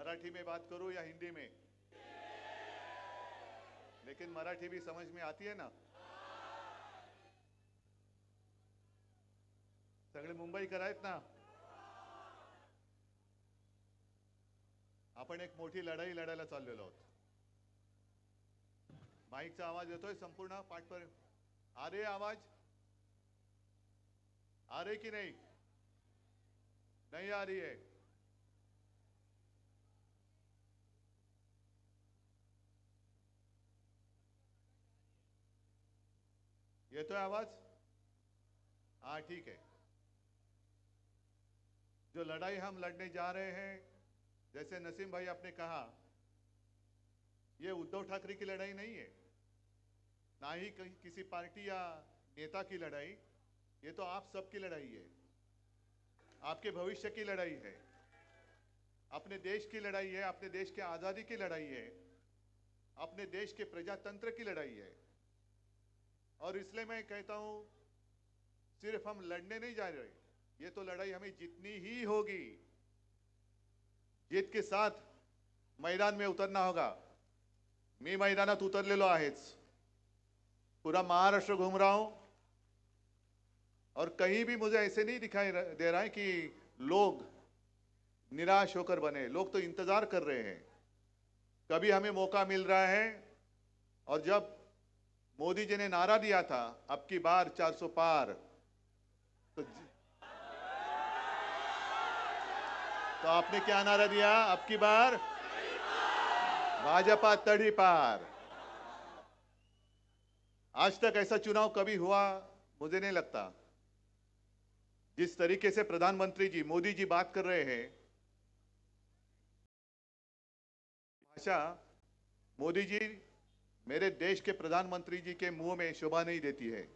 मराठी में बात करूं या हिंदी में? लेकिन मराठी भी समझ में आती है ना? सगळे मुंबईकर आहेत ना? आपण एक मोठी लढाई लढायला चाललेलो आहोत. माईकचा आवाज येतोय संपूर्ण पाठपर्यंत? आ रही है आवाज? आ रही कि नहीं? नहीं आ रही है. येतोय आवाज? हाँ ठीक है. जो लड़ाई हम लड़ने जा रहे हैं, जैसे नसीम भाई आपने कहा, ये उद्धव ठाकरे की लड़ाई नहीं है, ना ही किसी पार्टी या नेता की लड़ाई. ये तो आप सबकी लड़ाई है, आपके भविष्य की लड़ाई है, अपने देश की लड़ाई है, अपने देश के आज़ादी की लड़ाई है, अपने देश के प्रजातंत्र की लड़ाई है. और इसलिए मैं कहता हूं, सिर्फ हम लड़ने नहीं जा रहे, ये तो लड़ाई हमें जीतनी ही होगी. जीत के साथ मैदान में उतरना होगा. मी मैदानात उतरलेलो आहेच. पूरा महाराष्ट्र घूम रहा हूं और कहीं भी मुझे ऐसे नहीं दिखाई दे रहा है कि लोग निराश होकर बने. लोग तो इंतजार कर रहे हैं, कभी हमें मौका मिल रहा है. और जब मोदी जी ने नारा दिया था अब की बार 400 पार, तो आपने क्या नारा दिया? अब की बार भाजपा तड़ी पार. आज तक ऐसा चुनाव कभी हुआ मुझे नहीं लगता. जिस तरीके से प्रधानमंत्री जी मोदी जी बात कर रहे हैं, भाषा मोदी जी मेरे देश के प्रधानमंत्री जी के मुंह में शोभा नहीं देती है.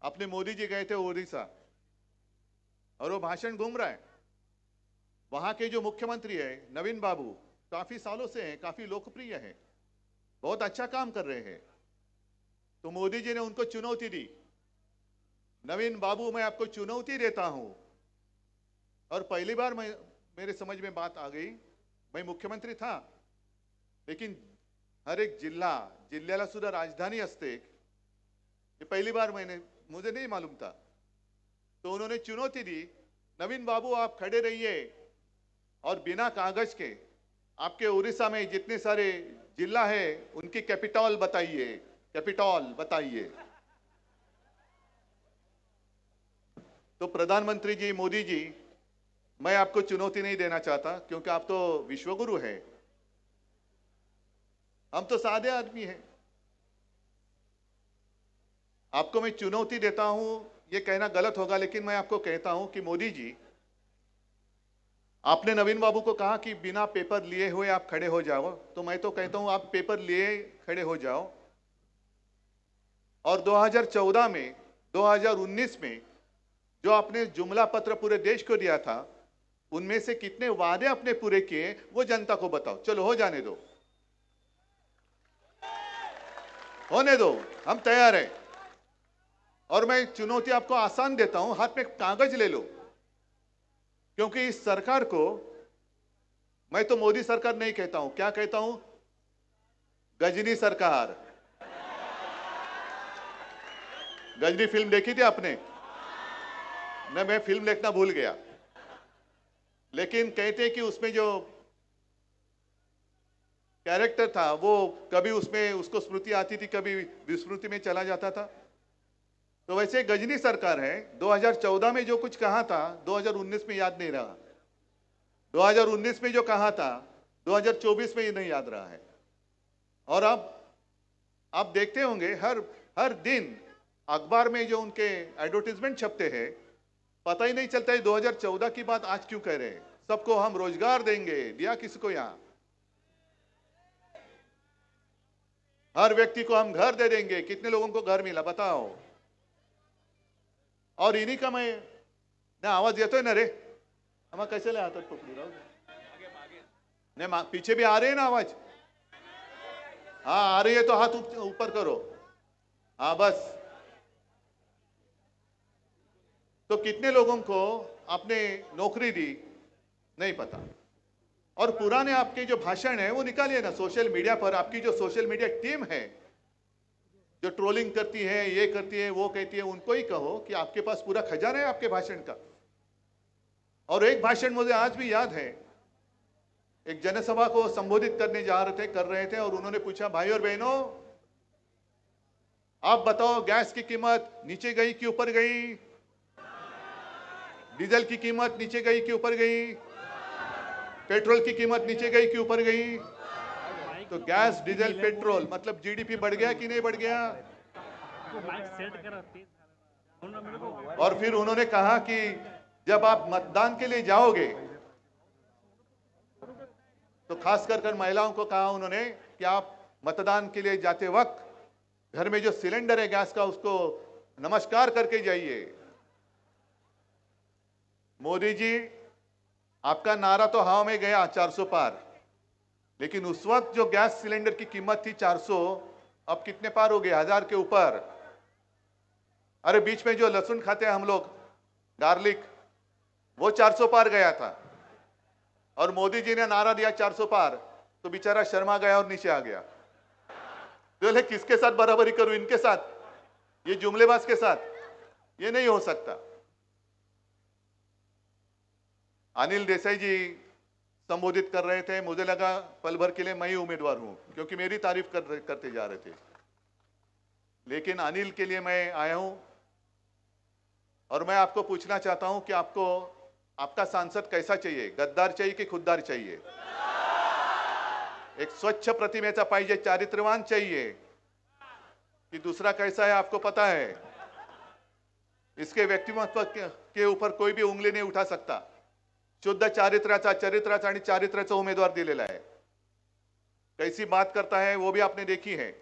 अपने मोदी जी गए थे ओडिशा और वो भाषण घूम रहा है. वहां के जो मुख्यमंत्री है नवीन बाबू, काफी सालों से हैं, काफी लोकप्रिय हैं, बहुत अच्छा काम कर रहे हैं. तो मोदी जी ने उनको चुनौती दी, नवीन बाबू मैं आपको चुनौती देता हूं. और पहली बार मेरे समझ में बात आ गई. मैं मुख्यमंत्री था, लेकिन हर एक जिल्ह्याला सुद्धा राजधानी असते, ये पहली बार मुझे नहीं मालूम था. तो उन्होंने चुनौती दी, नवीन बाबू आप खड़े रहिए और बिना कागज के आपके उड़ीसा में जितने सारे जिला है उनकी कैपिटल बताइए, कैपिटल बताइए. तो प्रधानमंत्री जी मोदी जी, मैं आपको चुनौती नहीं देना चाहता क्योंकि आप तो विश्वगुरु हैं, हम तो सादे आदमी हैं. आपको मैं चुनौती देता हूं, ये कहना गलत होगा, लेकिन मैं आपको कहता हूं कि मोदी जी, आपने नवीन बाबू को कहा कि बिना पेपर लिए हुए आप खड़े हो जाओ, तो मैं तो कहता हूं आप पेपर लिए खड़े हो जाओ. और 2014 में 2019 में जो आपने जुमला पत्र पूरे देश को दिया था, उनमें से कितने वादे आपने पूरे किए वो जनता को बताओ. चलो हो जाने दो, होने दो, हम तैयार हैं. और मैं चुनौती आपको आसान देता हूं, हाथ में कागज ले लो. क्योंकि इस सरकार को मैं तो मोदी सरकार नहीं कहता हूं, क्या कहता हूं? गजनी सरकार. गजनी फिल्म देखी थी आपने? न, मैं फिल्म देखना भूल गया. लेकिन कहते हैं कि उसमें जो कैरेक्टर था वो कभी उसमें उसको स्मृति आती थी, कभी विस्मृति में चला जाता था. तो वैसे गजनी सरकार है. 2014 में जो कुछ कहा था 2019 में याद नहीं रहा, 2019 में जो कहा था 2024 में ही नहीं याद रहा है. और अब आप देखते होंगे हर दिन अखबार में जो उनके एडवर्टीजमेंट छपते हैं, पता ही नहीं चलता है 2014 की बात आज क्यों कह रहे हैं. सबको हम रोजगार देंगे, दिया किसको? यहां हर व्यक्ति को हम घर दे देंगे. कितने लोगों को घर मिला बताओ? और इन्हीं का मैं ना आवाज येतोय ना रे, हम कैसे ले हातात पकडू राहू नहीं, पीछे भी आ रहे हैं ना आवाज? हाँ आ रही है तो हाथ ऊपर करो. हाँ बस. तो कितने लोगों को आपने नौकरी दी नहीं पता। और पुराने आपके जो भाषण है वो निकालिए ना सोशल मीडिया पर। आपकी जो सोशल मीडिया टीम है जो ट्रोलिंग करती है, ये करती है, वो कहती है, उनको ही कहो कि आपके पास पूरा खजाना है आपके भाषण का। और एक भाषण मुझे आज भी याद है, एक जनसभा को संबोधित करने कर रहे थे और उन्होंने पूछा, भाई और बहनों आप बताओ गैस की कीमत नीचे गई कि ऊपर गई, डीजल की कीमत नीचे गई कि ऊपर गई, पेट्रोल की कीमत नीचे गई कि ऊपर गई। तो गैस, डीजल, पेट्रोल मतलब जीडीपी बढ़ गया कि नहीं बढ़ गया। और फिर उन्होंने कहा कि जब आप मतदान के लिए जाओगे, तो खास कर महिलाओं को कहा उन्होंने कि आप मतदान के लिए जाते वक्त घर में जो सिलेंडर है गैस का उसको नमस्कार करके जाइए। मोदी जी, आपका नारा तो हवा में गया 400 पार, लेकिन उस वक्त जो गैस सिलेंडर की कीमत थी 400, अब कितने पार हो गए, 1000 के ऊपर। अरे बीच में जो लहसुन खाते हैं हम लोग, गार्लिक, वो 400 पार गया था और मोदी जी ने नारा दिया 400 पार, तो बेचारा शर्मा गया और नीचे आ गया। बोले किसके साथ बराबरी करूं, इनके साथ, ये जुमलेबाज के साथ, ये नहीं हो सकता। अनिल देसाई जी संबोधित कर रहे थे, मुझे लगा पल भर के लिए मैं ही उम्मीदवार हूं क्योंकि मेरी तारीफ करते जा रहे थे, लेकिन अनिल के लिए मैं आया हूं और मैं आपको पूछना चाहता हूं कि आपको आपका सांसद कैसा चाहिए, गद्दार चाहिए कि खुददार चाहिए। एक स्वच्छ प्रतिमेचा पाहिजे, चारित्र्यवान चाहिए कि दूसरा कैसा है आपको पता है, इसके व्यक्तिमत्व के ऊपर कोई भी उंगली नहीं उठा सकता। शुद्ध चरित्राचा आणि चारित्र्याचा उमेदवार दिलेला है। कैसी बात करता है वो भी आपने देखी है।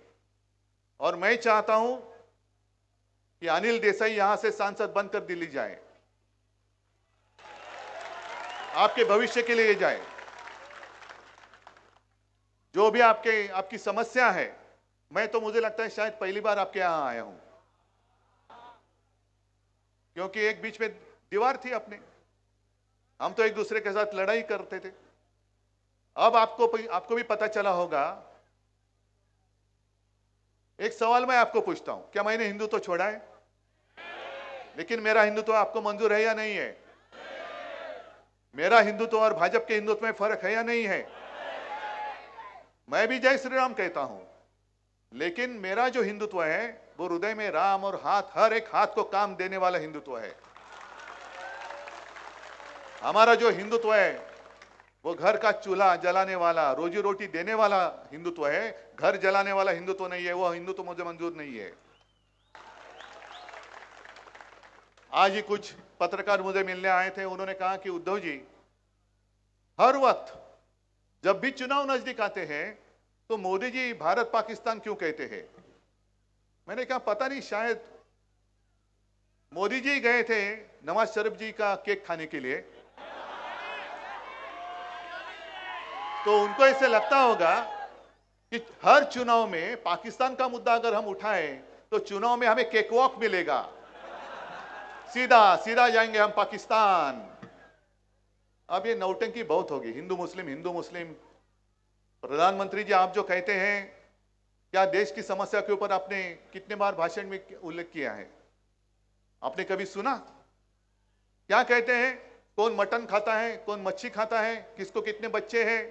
और मैं चाहता हूं कि अनिल देसाई यहां से सांसद बनकर दिल्ली जाए, आपके भविष्य के लिए जाए। जो भी आपकी समस्या है, मैं तो मुझे लगता है शायद पहली बार आपके यहां आया हूं, क्योंकि एक बीच में दीवार थी अपने, हम तो एक दूसरे के साथ लड़ाई करते थे। अब आपको भी पता चला होगा। एक सवाल मैं आपको पूछता हूं, क्या मैंने हिंदुत्व छोड़ा है? लेकिन मेरा हिंदुत्व आपको मंजूर है या नहीं है? मेरा हिंदुत्व और भाजपा के हिंदुत्व में फर्क है या नहीं है? मैं भी जय श्री राम कहता हूं, लेकिन मेरा जो हिंदुत्व है वो हृदय में राम और हर एक हाथ को काम देने वाला हिंदुत्व है। हमारा जो हिंदुत्व है वो घर का चूल्हा जलाने वाला, रोजी रोटी देने वाला हिंदुत्व है, घर जलाने वाला हिंदुत्व नहीं है। वो हिंदुत्व मुझे मंजूर नहीं है। आज ही कुछ पत्रकार मुझे मिलने आए थे, उन्होंने कहा कि उद्धव जी, हर वक्त जब भी चुनाव नजदीक आते हैं तो मोदी जी भारत पाकिस्तान क्यों कहते हैं? मैंने कहा पता नहीं, शायद मोदी जी गए थे नवाज शरीफ जी का केक खाने के लिए, तो उनको ऐसे लगता होगा कि हर चुनाव में पाकिस्तान का मुद्दा अगर हम उठाएं तो चुनाव में हमें केक वॉक मिलेगा, सीधा सीधा जाएंगे हम पाकिस्तान। अब ये नौटंकी बहुत होगी, हिंदू मुस्लिम। प्रधानमंत्री जी, आप जो कहते हैं, क्या देश की समस्या के ऊपर आपने कितने बार भाषण में उल्लेख किया है? आपने कभी सुना? क्या कहते हैं? कौन मटन खाता है, कौन मच्छी खाता है, किसको कितने बच्चे हैं?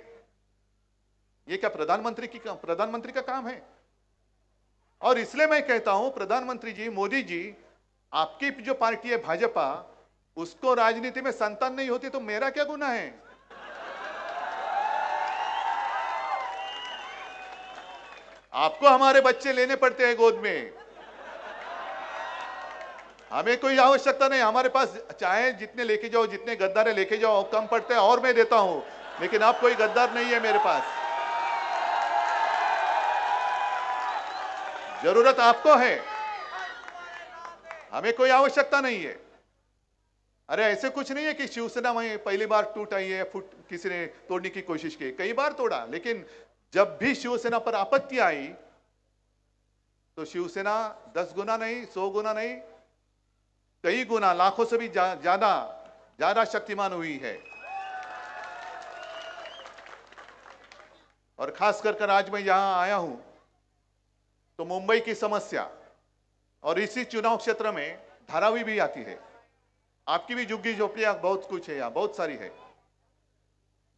ये क्या प्रधानमंत्री का काम है? और इसलिए मैं कहता हूं, प्रधानमंत्री जी, मोदी जी, आपकी जो पार्टी है भाजपा, उसको राजनीति में संतान नहीं होती तो मेरा क्या गुनाह है? आपको हमारे बच्चे लेने पड़ते हैं गोद में, हमें कोई आवश्यकता नहीं। हमारे पास चाहे जितने लेके जाओ, जितने गद्दार लेके जाओ, कम पड़ते हैं और मैं देता हूं, लेकिन आप कोई गद्दार नहीं है मेरे पास। जरूरत आपको है, हमें कोई आवश्यकता नहीं है। अरे ऐसे कुछ नहीं है कि शिवसेना में पहली बार टूट आई है, किसी ने तोड़ने की कोशिश की, कई बार तोड़ा, लेकिन जब भी शिवसेना पर आपत्ति आई तो शिवसेना 10 गुना नहीं, 100 गुना नहीं, कई गुना, लाखों से भी ज्यादा ज्यादा शक्तिमान हुई है। और खास कर आज मैं यहां आया हूं तो मुंबई की समस्या और इसी चुनाव क्षेत्र में धारावी भी आती है। आपकी भी झुग्गी झोपड़ियां बहुत कुछ है, यहां बहुत सारी है।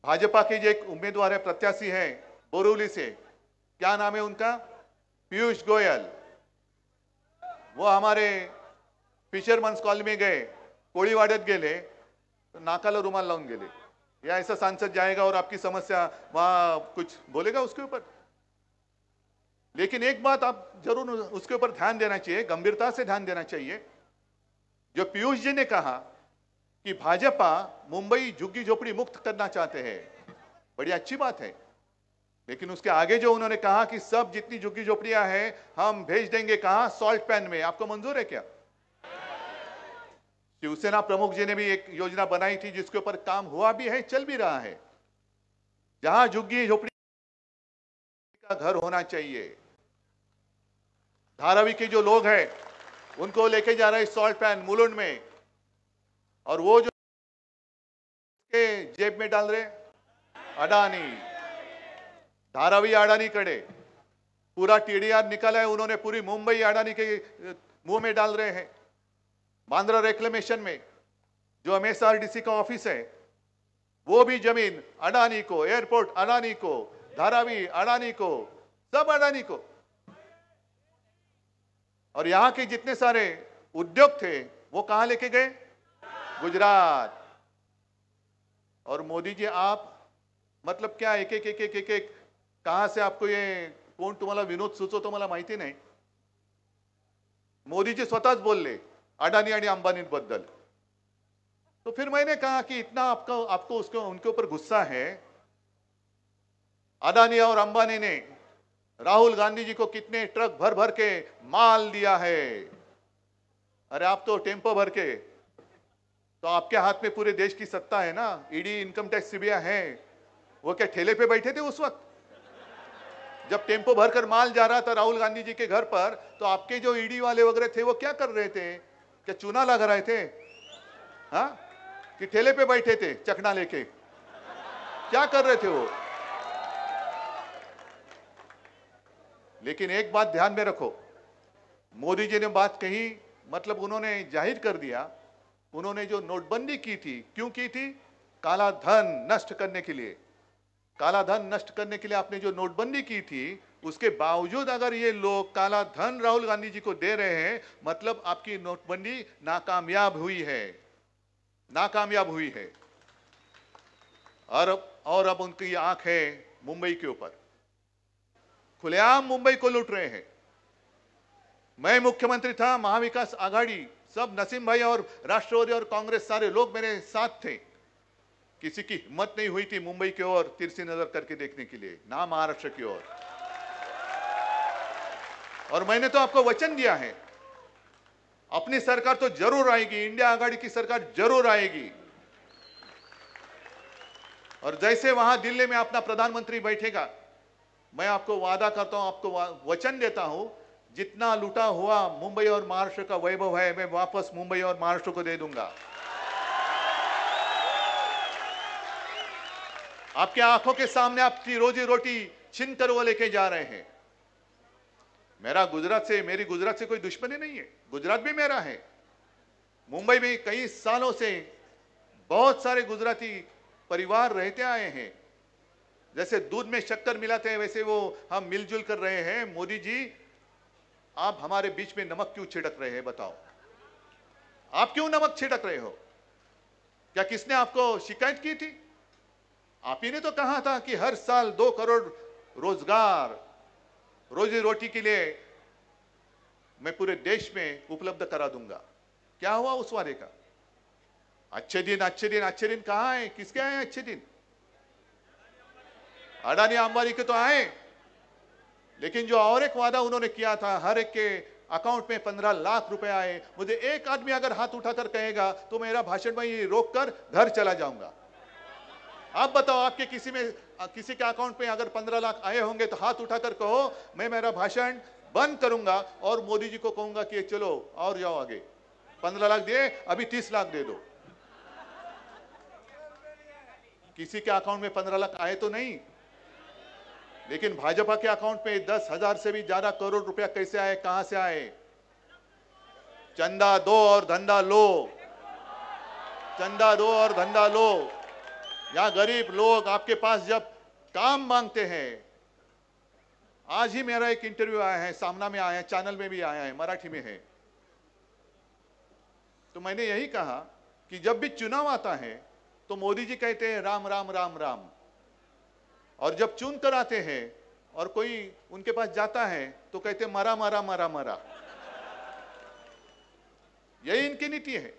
भाजपा के जो एक उम्मीदवार है, प्रत्याशी है बोरीवली से, क्या नाम है उनका, पीयूष गोयल। वो हमारे फिशरमन्स कॉलनी में गए, कोळीवाड्यात गेले तो नाकाला रुमाल लावून गेले। या ऐसा सांसद जाएगा और आपकी समस्या वहां कुछ बोलेगा उसके ऊपर? लेकिन एक बात आप जरूर उसके ऊपर ध्यान देना चाहिए, गंभीरता से ध्यान देना चाहिए। जो पीयूष जी ने कहा कि भाजपा मुंबई झुग्गी झोपड़ी मुक्त करना चाहते हैं, बड़ी अच्छी बात है। लेकिन उसके आगे जो उन्होंने कहा कि सब जितनी झुग्गी झोपड़ियां हैं हम भेज देंगे, कहा, सॉल्ट पैन में। आपको मंजूर है क्या? शिवसेना प्रमुख जी ने भी एक योजना बनाई थी जिसके ऊपर काम हुआ भी है, चल भी रहा है। जहां झुग्गी झोपड़ी का घर होना चाहिए, धारावी के जो लोग हैं उनको लेके जा रहे सॉल्ट पैन मुलुंड में, और वो जो के जेब में डाल रहे अडानी, धारावी अडानी कड़े पूरा टीडीआर निकाला है उन्होंने, पूरी मुंबई अडानी के मुंह में डाल रहे हैं। बांद्रा रेक्लेमेशन में जो एमएसआरडीसी का ऑफिस है वो भी जमीन अडानी को, एयरपोर्ट अडानी को, धारावी अडानी को, सब अडानी को। और यहां के जितने सारे उद्योग थे वो कहां लेके गए? गुजरात। और मोदी जी आप मतलब क्या एक एक एक एक एक, एक कहां से आपको ये कोण तुम्हाला विनोद सुचवतो मला माहिती नाही। मोदी जी स्वतःच बोलले अडानी आणि अंबानी बद्दल। तो फिर मैंने कहा कि इतना आपको उसको उनके ऊपर गुस्सा है। अडानी और अंबानी ने राहुल गांधी जी को कितने ट्रक भर भर के माल दिया है। अरे आप तो टेम्पो भर के, तो आपके हाथ में पूरे देश की सत्ता है ना, ईडी, इनकम टैक्स, सीबीआई है। वो क्या ठेले पे बैठे थे उस वक्त जब टेम्पो भरकर माल जा रहा था राहुल गांधी जी के घर पर? तो आपके जो ईडी वाले वगैरह थे वो क्या कर रहे थे? क्या चूना लगा रहे थे? हाँ, कि ठेले पे बैठे थे चकना लेके? क्या कर रहे थे वो? लेकिन एक बात ध्यान में रखो, मोदी जी ने बात कही, मतलब उन्होंने जाहिर कर दिया। उन्होंने जो नोटबंदी की थी, क्यों की थी? काला धन नष्ट करने के लिए। काला धन नष्ट करने के लिए आपने जो नोटबंदी की थी, उसके बावजूद अगर ये लोग काला धन राहुल गांधी जी को दे रहे हैं, मतलब आपकी नोटबंदी नाकामयाब हुई है, नाकामयाब हुई है। और अब उनकी आंख है मुंबई के ऊपर, खुलेआम मुंबई को लूट रहे हैं। मैं मुख्यमंत्री था, महाविकास आघाड़ी, सब नसीम भाई और राष्ट्रवादी और कांग्रेस सारे लोग मेरे साथ थे। किसी की हिम्मत नहीं हुई थी मुंबई की ओर तिरछी नजर करके देखने के लिए, ना महाराष्ट्र की ओर। और मैंने तो आपको वचन दिया है, अपनी सरकार तो जरूर आएगी, इंडिया आघाड़ी की सरकार जरूर आएगी। और जैसे वहां दिल्ली में अपना प्रधानमंत्री बैठेगा, मैं आपको वादा करता हूं, आपको वचन देता हूं, जितना लूटा हुआ मुंबई और महाराष्ट्र का वैभव है, मैं वापस मुंबई और महाराष्ट्र को दे दूंगा। आपके आंखों के सामने आपकी रोजी रोटी छीन कर वो लेके जा रहे हैं। मेरी गुजरात से कोई दुश्मनी नहीं है, गुजरात भी मेरा है। मुंबई में कई सालों से बहुत सारे गुजराती परिवार रहते आए हैं। जैसे दूध में शक्कर मिलाते हैं, वैसे वो हम मिलजुल कर रहे हैं। मोदी जी, आप हमारे बीच में नमक क्यों छिड़क रहे हैं? बताओ, आप क्यों नमक छिड़क रहे हो? क्या किसने आपको शिकायत की थी? आप ही ने तो कहा था कि हर साल 2 करोड़ रोजगार, रोजी रोटी के लिए मैं पूरे देश में उपलब्ध करा दूंगा। क्या हुआ उस वादे का? अच्छे दिन अच्छे दिन अच्छे दिन कहां है? किसके आए अच्छे दिन? अडानी अंबानी के तो आए, लेकिन जो और एक वादा उन्होंने किया था, हर एक के अकाउंट में 15 लाख रुपए आए। मुझे एक आदमी अगर हाथ उठाकर कहेगा तो मेरा भाषण में ये रोककर घर चला जाऊंगा। आप बताओ, आपके किसी के अकाउंट में अगर 15 लाख आए होंगे तो हाथ उठाकर कहो, मैं मेरा भाषण बंद करूंगा और मोदी जी को कहूंगा कि चलो और जाओ आगे। 15 लाख दिए, अभी 30 लाख दे दो। किसी के अकाउंट में 15 लाख आए तो नहीं, लेकिन भाजपा के अकाउंट में 10,000 से भी ज्यादा करोड़ रुपया कैसे आए, कहां से आए? चंदा दो और धंधा लो, चंदा दो और धंधा लो। यहां गरीब लोग आपके पास जब काम मांगते हैं, आज ही मेरा एक इंटरव्यू आया है, सामना में आया है, चैनल में भी आया है, मराठी में है, तो मैंने यही कहा कि जब भी चुनाव आता है तो मोदी जी कहते हैं राम राम राम राम, और जब चुन कर आते हैं और कोई उनके पास जाता है तो कहते मरा मरा मरा मरा। यही इनकी नीति है।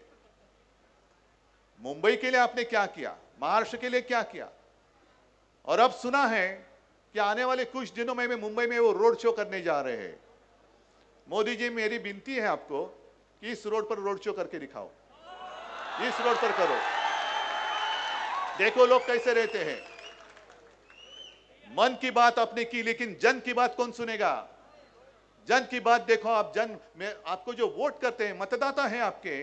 मुंबई के लिए आपने क्या किया, महाराष्ट्र के लिए क्या किया, और अब सुना है कि आने वाले कुछ दिनों में मुंबई में वो रोड शो करने जा रहे हैं। मोदी जी, मेरी विनती है आपको कि इस रोड पर रोड शो करके दिखाओ, इस रोड पर करो, देखो लोग कैसे रहते हैं। मन की बात आपने की, लेकिन जन की बात कौन सुनेगा? जन की बात देखो आप, जन में आपको जो वोट करते हैं, मतदाता हैं आपके,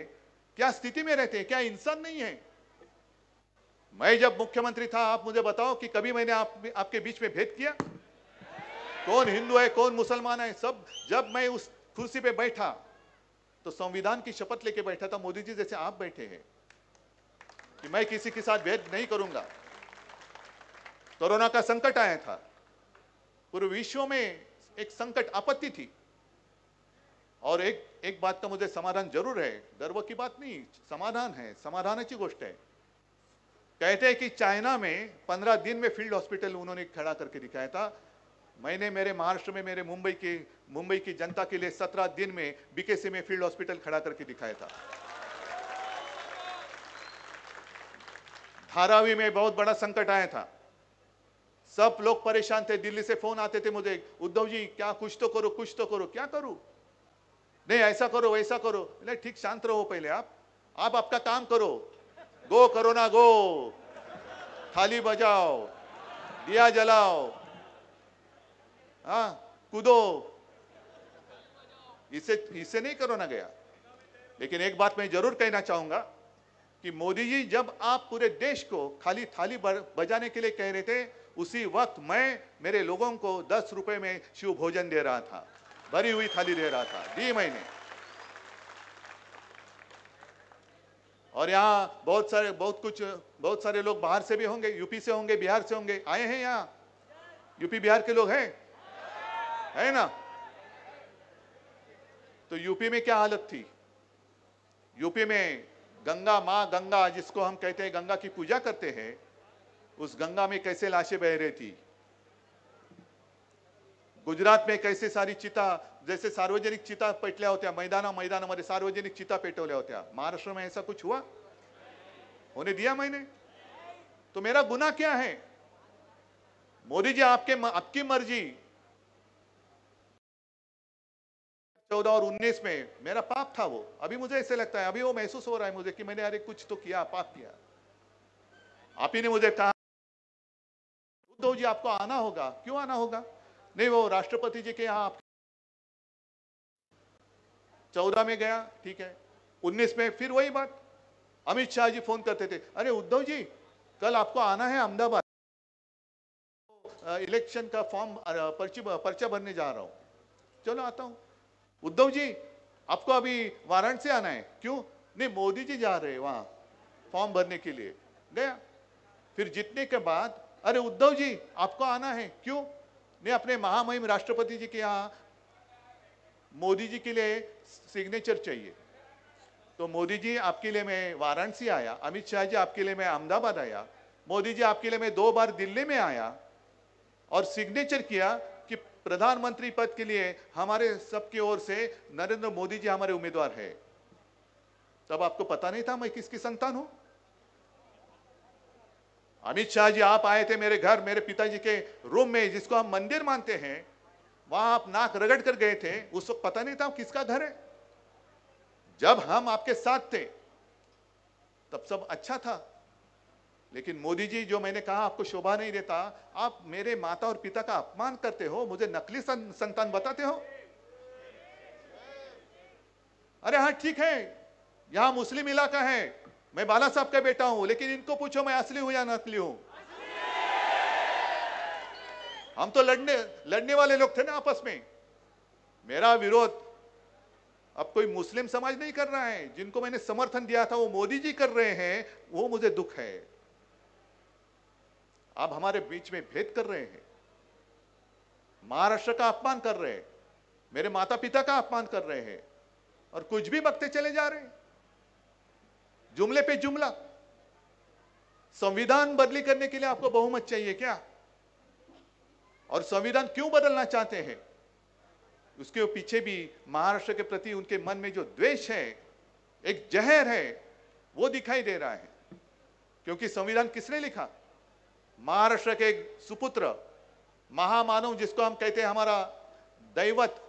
क्या स्थिति में रहते हैं? क्या इंसान नहीं है? मैं जब मुख्यमंत्री था, आप मुझे बताओ कि कभी मैंने आपके बीच में भेद किया? कौन हिंदू है, कौन मुसलमान है, सब जब मैं उस कुर्सी पे बैठा तो संविधान की शपथ लेके बैठा था, मोदी जी जैसे आप बैठे हैं, कि मैं किसी के साथ भेद नहीं करूंगा। कोरोना का संकट आया था, पूरे विश्व में एक संकट, आपत्ति थी, और एक बात का मुझे समाधान जरूर है, गर्व की बात नहीं, समाधान है, समाधानाची गोष्ट है। कहते हैं कि चाइना में 15 दिन में फील्ड हॉस्पिटल उन्होंने खड़ा करके दिखाया था। मैंने मेरे महाराष्ट्र में, मेरे मुंबई की जनता के लिए 17 दिन में बीकेसी में फील्ड हॉस्पिटल खड़ा करके दिखाया था। धारावी में बहुत बड़ा संकट आया था, सब लोग परेशान थे, दिल्ली से फोन आते थे मुझे, उद्धव जी क्या कुछ तो करो, कुछ तो करो। क्या करूं? नहीं ऐसा करो, वैसा करो। नहीं, ठीक, शांत रहो पहले, आप आपका काम करो, गो कोरोना गो, थाली बजाओ, दिया जलाओ, हाँ कूदो, इससे नहीं कोरोना गया। लेकिन एक बात मैं जरूर कहना चाहूंगा कि मोदी जी, जब आप पूरे देश को खाली थाली बजाने के लिए कह रहे थे, उसी वक्त मैं मेरे लोगों को 10 रुपए में शिव भोजन दे रहा था, भरी हुई थाली दे रहा था, दी मैंने। और यहाँ बहुत सारे लोग बाहर से भी होंगे, यूपी से होंगे, बिहार से होंगे, आए हैं यहाँ, यूपी बिहार के लोग हैं, है ना? तो यूपी में क्या हालत थी? यूपी में गंगा माँ, गंगा जिसको हम कहते हैं, गंगा की पूजा करते हैं, उस गंगा में कैसे लाशें बह रही थी। गुजरात में कैसे सारी चिता, जैसे सार्वजनिक चिता पेटल्या होत्या, मैदानामध्ये सार्वजनिक चिता पेटवल्या होत्या। महाराष्ट्र में ऐसा कुछ हुआ? होने दिया मैंने? तो मेरा गुनाह क्या है? मोदी जी, आपकी मर्जी। 14 और 19 में मेरा पाप था वो, अभी मुझे ऐसे लगता है, अभी वो महसूस हो रहा है मुझे कि मैंने अरे कुछ तो किया, पाप किया। आप ही ने मुझे कहा उद्धव जी आपको आना होगा। क्यों आना होगा? नहीं, वो राष्ट्रपति जी के यहाँ 14 में गया, ठीक है, 19 में फिर वही बात। अमित शाह जी फोन करते थे, अरे उद्धव जी कल आपको आना है अहमदाबाद, इलेक्शन का फॉर्म पर्चा भरने जा रहा हूं। चलो आता हूं। उद्धव जी आपको अभी वाराणसी आना है। क्यों? नहीं, मोदी जी जा रहे हैं वहां फॉर्म भरने के लिए। गया, फिर जीतने के बाद, अरे उद्धव जी आपको आना है। क्यों? नहीं, अपने महामहिम राष्ट्रपति जी के यहाँ मोदी जी के लिए सिग्नेचर चाहिए। तो मोदी जी आपके लिए मैं वाराणसी आया, अमित शाह जी आपके लिए मैं अहमदाबाद आया, मोदी जी आपके लिए मैं 2 बार दिल्ली में आया और सिग्नेचर किया कि प्रधानमंत्री पद के लिए हमारे सबकी ओर से नरेंद्र मोदी जी हमारे उम्मीदवार है। तब आपको पता नहीं था मैं किसकी संतान हूं? अमित शाह जी आप आए थे मेरे घर, मेरे पिताजी के रूम में, जिसको हम मंदिर मानते हैं, वहां आप नाक रगड़ कर गए थे। उस वक्त पता नहीं था किसका घर है। जब हम आपके साथ थे तब सब अच्छा था, लेकिन मोदी जी, जो मैंने कहा आपको शोभा नहीं देता, आप मेरे माता और पिता का अपमान करते हो, मुझे नकली संतान बताते हो। अरे हाँ ठीक है, यहां मुस्लिम इलाका है, मैं बाला साहब का बेटा हूं, लेकिन इनको पूछो मैं असली हूं या नकली हूं। हम तो लड़ने वाले लोग थे ना आपस में। मेरा विरोध अब कोई मुस्लिम समाज नहीं कर रहा है, जिनको मैंने समर्थन दिया था वो मोदी जी कर रहे हैं, वो मुझे दुख है। आप हमारे बीच में भेद कर रहे हैं, महाराष्ट्र का अपमान कर रहे हैं, मेरे माता पिता का अपमान कर रहे हैं, और कुछ भी बकते चले जा रहे हैं, जुमले पे जुमला। संविधान बदली करने के लिए आपको बहुमत चाहिए क्या? और संविधान क्यों बदलना चाहते हैं? उसके पीछे भी महाराष्ट्र के प्रति उनके मन में जो द्वेष है, एक जहर है, वो दिखाई दे रहा है। क्योंकि संविधान किसने लिखा? महाराष्ट्र के एक सुपुत्र, महामानव, जिसको हम कहते हैं हमारा दैवत,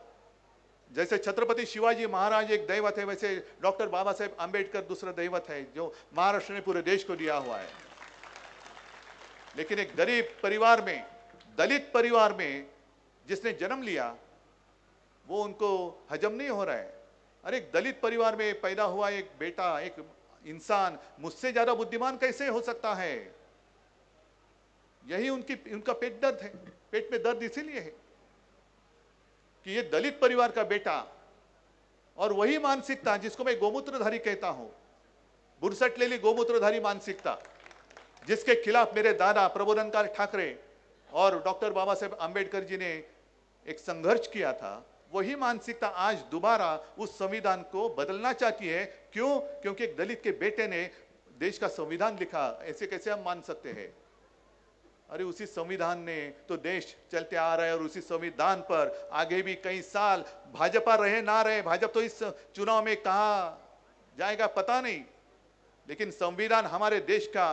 जैसे छत्रपति शिवाजी महाराज एक दैवत है, वैसे डॉक्टर बाबा साहेब आंबेडकर दूसरा दैवत है, जो महाराष्ट्र ने पूरे देश को दिया हुआ है। लेकिन एक गरीब परिवार में, दलित परिवार में जिसने जन्म लिया, वो उनको हजम नहीं हो रहा है। अरे एक दलित परिवार में पैदा हुआ एक बेटा, एक इंसान मुझसे ज्यादा बुद्धिमान कैसे हो सकता है? यही उनका पेट दर्द है। पेट में दर्द इसीलिए है कि ये दलित परिवार का बेटा, और वही मानसिकता जिसको मैं गोमूत्रधारी कहता हूं, बुरसट लेली गोमूत्रधारी मानसिकता, जिसके खिलाफ मेरे दादा प्रबोधनकार ठाकरे और डॉक्टर बाबा साहेब आंबेडकर जी ने एक संघर्ष किया था, वही मानसिकता आज दोबारा उस संविधान को बदलना चाहती है। क्यों? क्योंकि एक दलित के बेटे ने देश का संविधान लिखा, ऐसे कैसे हम मान सकते हैं? अरे उसी संविधान ने तो देश चलते आ रहा है, और उसी संविधान पर आगे भी कई साल भाजपा रहे ना रहे, भाजपा तो इस चुनाव में कहां जाएगा पता नहीं, लेकिन संविधान हमारे देश का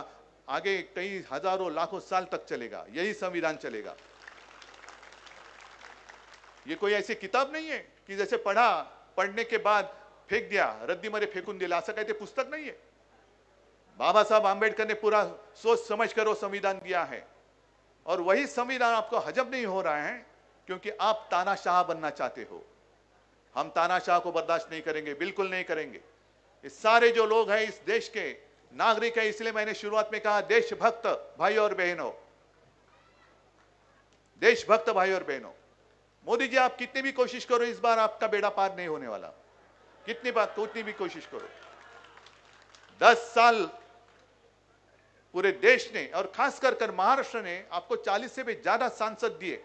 आगे कई हजारों लाखों साल तक चलेगा, यही संविधान चलेगा। ये कोई ऐसी किताब नहीं है कि जैसे पढ़ने के बाद फेंक दिया, रद्दी मरे फेकून दिला, असं काही ते पुस्तक नहीं है। बाबा साहब आंबेडकर ने पूरा सोच समझ कर वो संविधान दिया है, और वही संविधान आपको हजम नहीं हो रहा है क्योंकि आप तानाशाह बनना चाहते हो। हम तानाशाह को बर्दाश्त नहीं करेंगे, बिल्कुल नहीं करेंगे। ये सारे जो लोग हैं इस देश के नागरिक है, इसलिए मैंने शुरुआत में कहा देशभक्त भाई और बहनों, देशभक्त भाई और बहनों, मोदी जी आप कितनी भी कोशिश करो, इस बार आपका बेड़ा पार नहीं होने वाला। कितनी भी कोशिश करो। 10 साल पूरे देश ने और खासकर कर महाराष्ट्र ने आपको 40 से भी ज्यादा सांसद दिए,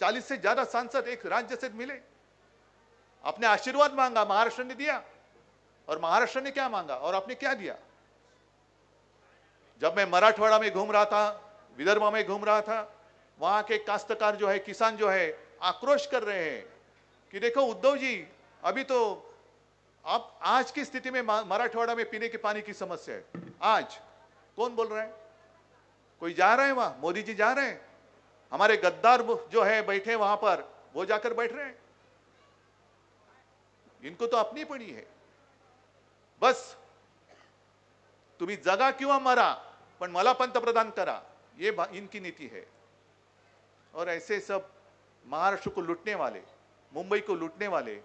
40 से ज्यादा सांसद एक राज्य से मिले। आपने आशीर्वाद मांगा, महाराष्ट्र ने दिया। और महाराष्ट्र ने क्या मांगा और आपने क्या दिया? जब मैं मराठवाड़ा में घूम रहा था, विदर्भ में घूम रहा था, वहां के काश्तकार जो है, किसान जो है, आक्रोश कर रहे हैं कि देखो उद्धव जी, अभी तो आप आज की स्थिति में मराठवाड़ा में पीने के पानी की समस्या है। आज कौन बोल रहा है? कोई जा रहा है वहां? मोदी जी जा रहे हैं। हमारे गद्दार जो है बैठे वहां पर, वो जाकर बैठ रहे हैं। इनको तो अपनी पड़ी है, बस तुम्ही जगा किंवा मरा पण मला पंतप्रधान करा, ये इनकी नीति है। और ऐसे सब महाराष्ट्र को लूटने वाले, मुंबई को लूटने वाले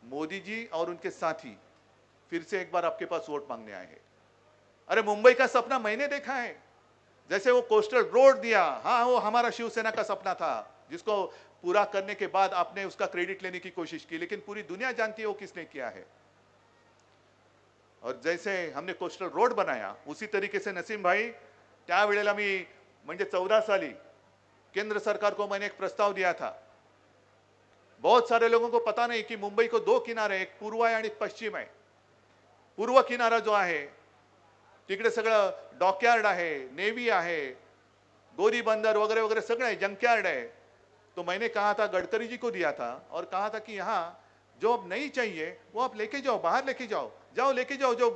मोदी जी और उनके साथी फिर से एक बार आपके पास वोट मांगने आए हैं। अरे मुंबई का सपना मैंने देखा है, जैसे वो कोस्टल रोड दिया, हाँ वो हमारा शिवसेना का सपना था, जिसको पूरा करने के बाद आपने उसका क्रेडिट लेने की कोशिश की, लेकिन पूरी दुनिया जानती है वो किसने किया है। और जैसे हमने कोस्टल रोड बनाया, उसी तरीके से नसीम भाई, त्यावेळेला मी म्हणजे 14 साली केंद्र सरकार को मैंने एक प्रस्ताव दिया था। बहुत सारे लोगों को पता नहीं कि मुंबई को 2 किनारे, एक पूर्व आहे आणि पश्चिम आहे। पूर्व किनारा जो आहे तिकडे सगळं डॉकयार्ड आहे, नेवी आहे, गोरी बंदर वगैरह वगैरह सगळं आहे, जंकयार्ड है। तो मैंने कहा था, गडकरी जी को दिया था और कहा था कि यहाँ जो अब नहीं चाहिए वो आप लेके जाओ, बाहर लेके जाओ, लेके जाओ। जो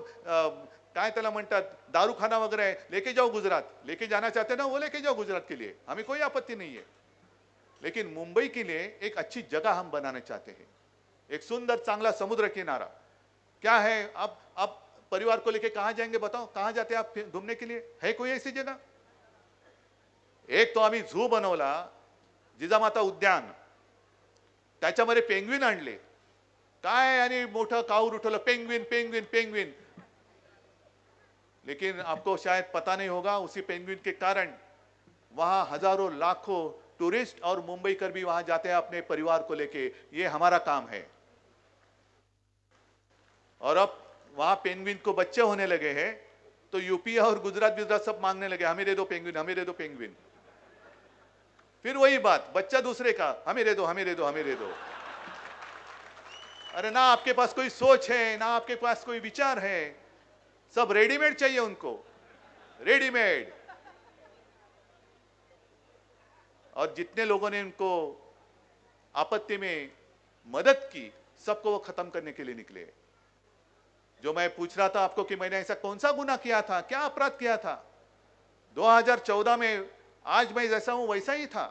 काय त्याला म्हणतात दारूखाना वगैरह है, लेके जाओ गुजरात। लेके जाना चाहते ना, वो लेके जाओ गुजरात के लिए, हमें कोई आपत्ति नहीं है। लेकिन मुंबई के लिए एक अच्छी जगह हम बनाना चाहते हैं, एक सुंदर चांगला समुद्र किनारा। क्या है, अब परिवार को लेके कहां जाएंगे बताओ? कहां जाते आप घूमने के लिए? है कोई ऐसी जगह? एक तो आम्ही झू बनवला, जिजामाता उद्यान, त्याच्यामध्ये पेंग्विन आणले, काय आणि मोठं काऊर उठवलं, पेंगुइन पेंगुइन पेंगुइन। लेकिन आपको शायद पता नहीं होगा, उसी पेंगुइन के कारण वहां हजारों लाखों टूरिस्ट और मुंबईकर भी वहां जाते हैं अपने परिवार को लेके। ये हमारा काम है। और अब वहां पेंगुइन को बच्चे होने लगे हैं, तो यूपी और गुजरात गुजरात सब मांगने लगे, हमें दे दो पेंगुइन, हमें दे दो पेंगुइन। फिर वही बात, बच्चा दूसरे का, हमें दे दो हमें दे दो हमें दे दो। अरे ना आपके पास कोई सोच है, ना आपके पास कोई विचार है, सब रेडीमेड चाहिए उनको, रेडीमेड। और जितने लोगों ने उनको आपत्ति में मदद की, सबको वो खत्म करने के लिए निकले। जो मैं पूछ रहा था आपको कि मैंने ऐसा कौन सा गुनाह किया था, क्या अपराध किया था 2014 में, आज मैं जैसा हूं वैसा ही था।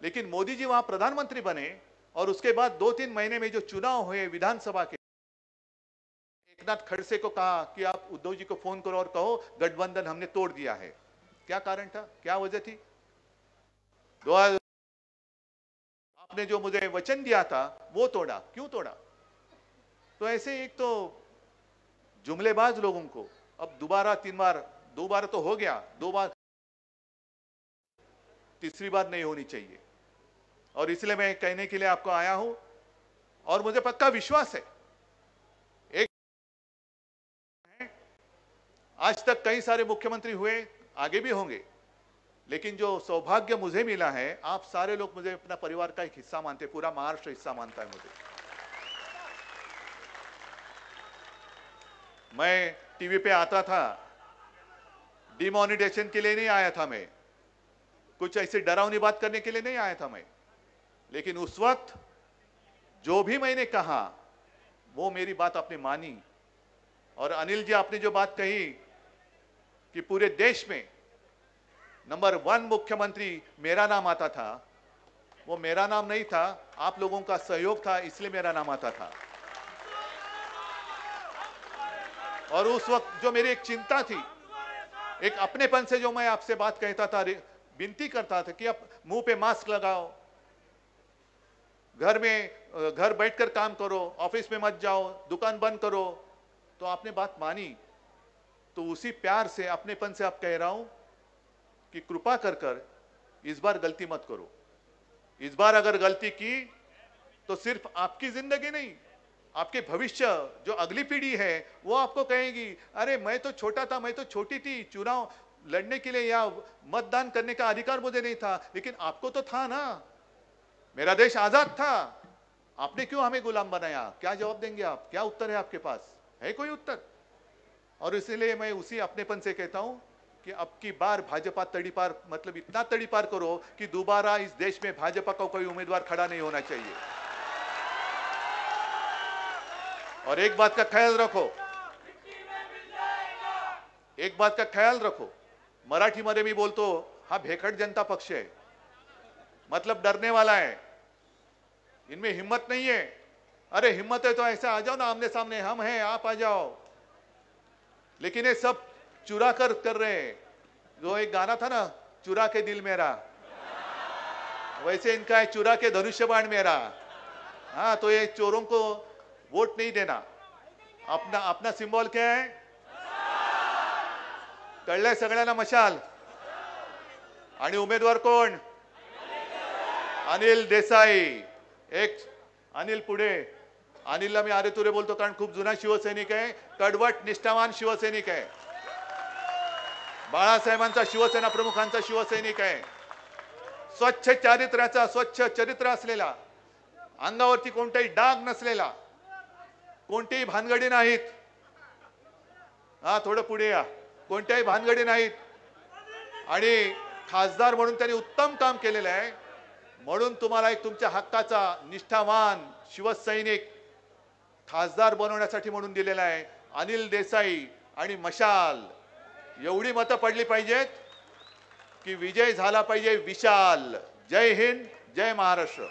लेकिन मोदी जी वहां प्रधानमंत्री बने और उसके बाद 2-3 महीने में जो चुनाव हुए विधानसभा के, एकनाथ खड़से को कहा कि आप उद्धव जी को फोन करो और कहो गठबंधन हमने तोड़ दिया है। क्या कारण था, क्या वजह थी? आपने जो मुझे वचन दिया था वो तोड़ा, क्यों तोड़ा? तो ऐसे एक तो जुमलेबाज लोगों को अब दोबारा 3 बार, 2 बार तो हो गया, 2 बार, तीसरी बार नहीं होनी चाहिए। और इसलिए मैं कहने के लिए आपको आया हूं। और मुझे पक्का विश्वास है, एक आज तक कई सारे मुख्यमंत्री हुए, आगे भी होंगे, लेकिन जो सौभाग्य मुझे मिला है, आप सारे लोग मुझे अपना परिवार का एक हिस्सा मानते, पूरा महाराष्ट्र हिस्सा मानता है मुझे। मैं टीवी पे आता था, डिमोनिटाइजेशन के लिए नहीं आया था मैं, कुछ ऐसी डरावनी बात करने के लिए नहीं आया था मैं। लेकिन उस वक्त जो भी मैंने कहा वो मेरी बात आपने मानी। और अनिल जी, आपने जो बात कही कि पूरे देश में नंबर 1 मुख्यमंत्री मेरा नाम आता था, वो मेरा नाम नहीं था, आप लोगों का सहयोग था, इसलिए मेरा नाम आता था। और उस वक्त जो मेरी एक चिंता थी, एक अपनेपन से जो मैं आपसे बात कहता था, विनती करता था कि आप मुंह पे मास्क लगाओ, घर बैठकर काम करो, ऑफिस में मत जाओ, दुकान बंद करो, तो आपने बात मानी। तो उसी प्यार से, अपनेपन से आप कह रहा हूं कि कृपा कर इस बार गलती मत करो। इस बार अगर गलती की तो सिर्फ आपकी जिंदगी नहीं, आपके भविष्य, जो अगली पीढ़ी है वो आपको कहेगी, अरे मैं तो छोटा था, मैं तो छोटी थी, चुनाव लड़ने के लिए या मतदान करने का अधिकार मुझे नहीं था, लेकिन आपको तो था ना, मेरा देश आजाद था, आपने क्यों हमें गुलाम बनाया? क्या जवाब देंगे आप? क्या उत्तर है आपके पास? है कोई उत्तर? और इसलिए मैं उसी अपनेपन से कहता हूं कि अब की बार भाजपा तड़ीपार, मतलब इतना तड़ीपार करो कि दोबारा इस देश में भाजपा का कोई उम्मीदवार खड़ा नहीं होना चाहिए। और एक बात का ख्याल रखो, एक बात का ख्याल रखो, मराठीमध्ये मी बोलतो, हा भेकड जनता पक्ष है, मतलब डरने वाला है, इनमें हिम्मत नहीं है। अरे हिम्मत है तो ऐसा आ जाओ ना आमने सामने, हम हैं, आप आ जाओ। लेकिन ये सब चुरा कर रहे हैं। जो एक गाना था ना, चुरा के दिल मेरा, वैसे इनका है चुरा के धनुष्य बाण मेरा। हाँ, तो ये चोरों को वोट नहीं देना। अपना सिंबल क्या है? कळलंय सगळ्यांना? मशाल। आणि उमेदवार कोण? अनिल देसाई। एक अनिल पुढे, अनिलला मी अरे तुरे बोलतो कारण खूप जुना शिवसैनिक आहे, कडवट निष्ठावान शिवसैनिक आहे, बाळासाहेबांचा शिवसेना प्रमुखांचा शिवसैनिक आहे, स्वच्छ चारित्र्याचा, स्वच्छ चरित्र असलेला, अंगावरती कोणताही डाग नसलेला, कोणतेही भानगडी नाहीत। हा, थोडं पुढे या, कोणत्याही भानगडी नाहीत। आणि खासदार म्हणून त्यांनी उत्तम काम केलेलं आहे, म्हणून तुम्हाला एक तुमच्या हक्काचा निष्ठावान शिवसैनिक खासदार बनवण्यासाठी म्हणून दिलेला आहे अनिल देसाई आणि मशाल। एवढी मतं पडली पाहिजेत की विजय झाला पाहिजे विशाल। जय हिंद, जय महाराष्ट्र।